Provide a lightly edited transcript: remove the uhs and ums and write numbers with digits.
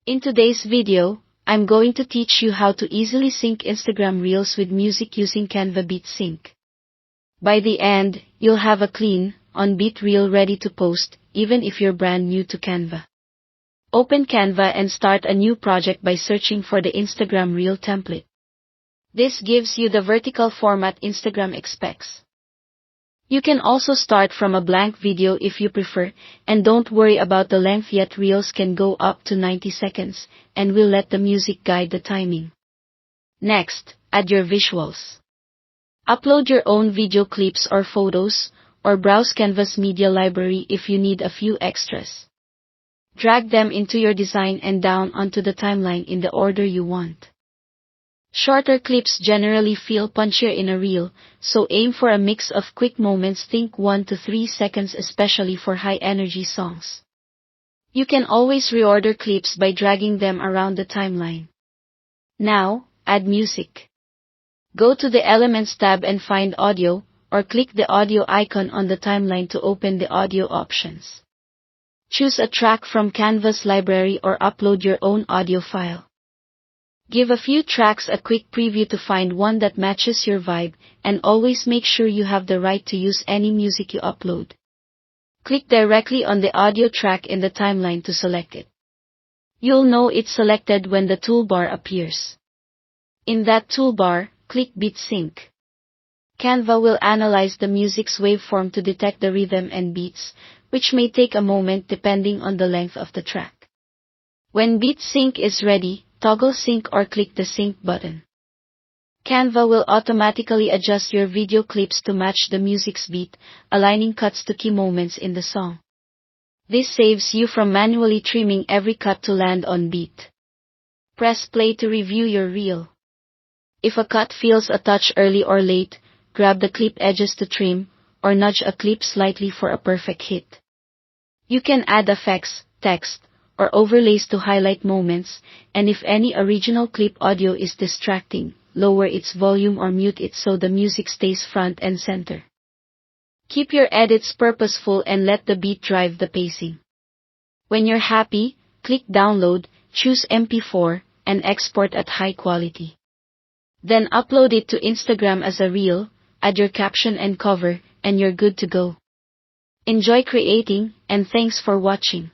In today's video, I'm going to teach you how to easily sync Instagram Reels with music using Canva Beat Sync. By the end, you'll have a clean, on-beat reel ready to post, even if you're brand new to Canva. Open Canva and start a new project by searching for the Instagram Reel template. This gives you the vertical format Instagram expects. You can also start from a blank video if you prefer, and don't worry about the length yet. Reels can go up to 90 seconds, and we'll let the music guide the timing. Next, add your visuals. Upload your own video clips or photos, or browse Canva's media library if you need a few extras. Drag them into your design and down onto the timeline in the order you want. Shorter clips generally feel punchier in a reel, so aim for a mix of quick moments. Think 1 to 3 seconds, especially for high-energy songs. You can always reorder clips by dragging them around the timeline. Now, add music. Go to the Elements tab and find Audio, or click the audio icon on the timeline to open the audio options. Choose a track from Canva's library or upload your own audio file. Give a few tracks a quick preview to find one that matches your vibe, and always make sure you have the right to use any music you upload. Click directly on the audio track in the timeline to select it. You'll know it's selected when the toolbar appears. In that toolbar, click Beat Sync. Canva will analyze the music's waveform to detect the rhythm and beats, which may take a moment depending on the length of the track. When Beat Sync is ready, toggle Sync or click the Sync button. Canva will automatically adjust your video clips to match the music's beat, aligning cuts to key moments in the song. This saves you from manually trimming every cut to land on beat. Press play to review your reel. If a cut feels a touch early or late, grab the clip edges to trim, or nudge a clip slightly for a perfect hit. You can add effects, text, or overlays to highlight moments, and if any original clip audio is distracting, lower its volume or mute it so the music stays front and center. Keep your edits purposeful and let the beat drive the pacing. When you're happy, click Download, choose MP4, and export at high quality. Then upload it to Instagram as a reel, add your caption and cover, and you're good to go. Enjoy creating, and thanks for watching.